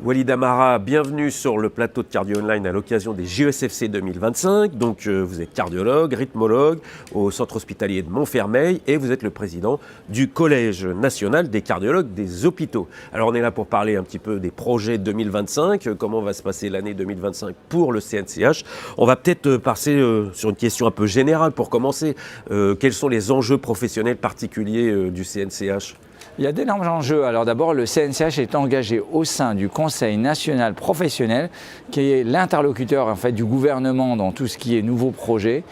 Walid Amara, bienvenue sur le plateau de Cardio Online à l'occasion des JESFC 2025. Donc, vous êtes cardiologue, rythmologue au centre hospitalier de Montfermeil et vous êtes le président du Collège national des cardiologues des hôpitaux. Alors, on est là pour parler un petit peu des projets 2025, comment va se passer l'année 2025 pour le CNCH. On va peut-être passer sur une question un peu générale pour commencer. Quels sont les enjeux professionnels particuliers du CNCH ? Il y a d'énormes enjeux. Alors d'abord, le CNCH est engagé au sein du Conseil national professionnel, qui est l'interlocuteur en fait, du gouvernement dans tout ce qui est nouveaux projets.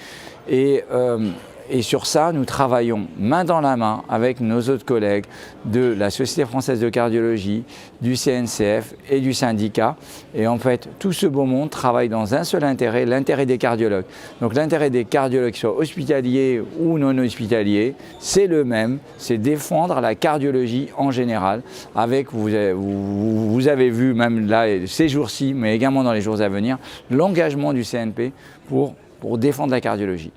Et sur ça, nous travaillons main dans la main avec nos autres collègues de la Société française de cardiologie, du CNCF et du syndicat. Et en fait, tout ce beau monde travaille dans un seul intérêt, l'intérêt des cardiologues. Donc l'intérêt des cardiologues, qu'ils soient hospitaliers ou non hospitaliers, c'est le même, c'est défendre la cardiologie en général. Avec, vous avez vu même là, ces jours-ci, mais également dans les jours à venir, l'engagement du CNP pour défendre la cardiologie.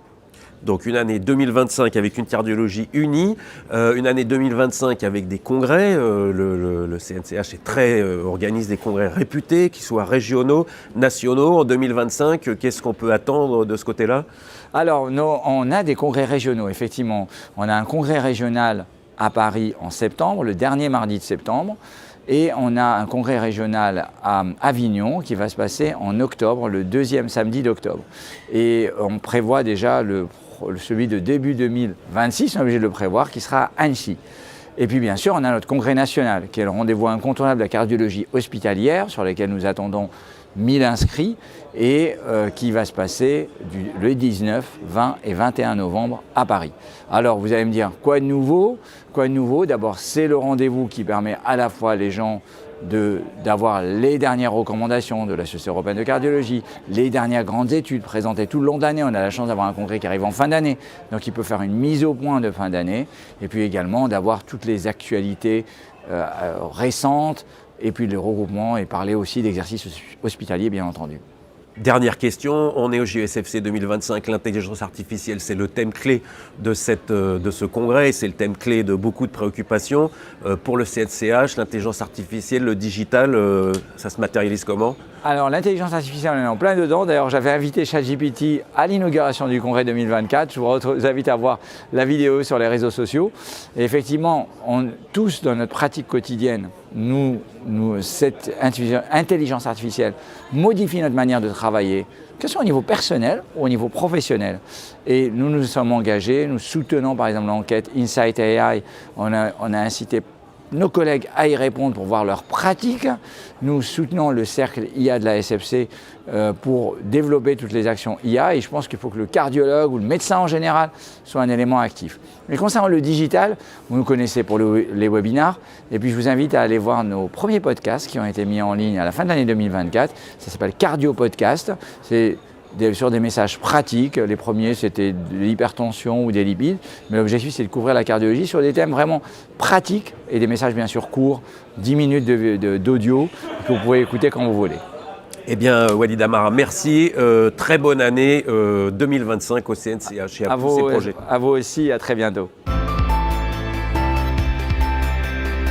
Donc une année 2025 avec une cardiologie unie, une année 2025 avec des congrès. Le CNCH organise des congrès réputés, qu'ils soient régionaux, nationaux. En 2025, qu'est-ce qu'on peut attendre de ce côté-là ? Alors, on a des congrès régionaux, effectivement. On a un congrès régional à Paris en septembre, le dernier mardi de septembre. Et on a un congrès régional à Avignon qui va se passer en octobre, le deuxième samedi d'octobre. Et on prévoit déjà celui de début 2026, on est obligé de le prévoir, qui sera à Annecy. Et puis bien sûr, on a notre congrès national, qui est le rendez-vous incontournable de la cardiologie hospitalière, sur lequel nous attendons 1000 inscrits, et qui va se passer le 19, 20 et 21 novembre à Paris. Alors vous allez me dire, quoi de nouveau ? D'abord, c'est le rendez-vous qui permet à la fois les gens d'avoir les dernières recommandations de la Société européenne de cardiologie, les dernières grandes études présentées tout le long de l'année. On a la chance d'avoir un congrès qui arrive en fin d'année, donc il peut faire une mise au point de fin d'année, et puis également d'avoir toutes les actualités récentes, et puis les regroupements, et parler aussi d'exercices hospitaliers, bien entendu. Dernière question, on est au JESFC 2025, l'intelligence artificielle, c'est le thème clé de ce congrès, c'est le thème clé de beaucoup de préoccupations. Pour le CNCH, l'intelligence artificielle, le digital, ça se matérialise comment ? Alors l'intelligence artificielle, on est en plein dedans. D'ailleurs, j'avais invité ChatGPT à l'inauguration du congrès 2024. Je vous invite à voir la vidéo sur les réseaux sociaux. Et effectivement, tous dans notre pratique quotidienne, cette intelligence artificielle modifie notre manière de travailler, que ce soit au niveau personnel ou au niveau professionnel. Et nous nous sommes engagés, nous soutenons par exemple l'enquête Insight AI. On a incité nos collègues à y répondre pour voir leurs pratiques. Nous soutenons le cercle IA de la SFC pour développer toutes les actions IA, et je pense qu'il faut que le cardiologue ou le médecin en général soit un élément actif. Mais concernant le digital, vous nous connaissez pour les webinars, et puis je vous invite à aller voir nos premiers podcasts qui ont été mis en ligne à la fin de l'année 2024. Ça s'appelle Cardio Podcast. C'est sur des messages pratiques. Les premiers, c'était de l'hypertension ou des lipides. Mais l'objectif, c'est de couvrir la cardiologie sur des thèmes vraiment pratiques et des messages bien sûr courts, 10 minutes d'audio que vous pouvez écouter quand vous voulez. Eh bien, Walid Amara, merci. Très bonne année 2025 au CNCH et à tous ces projets. À vous aussi, à très bientôt.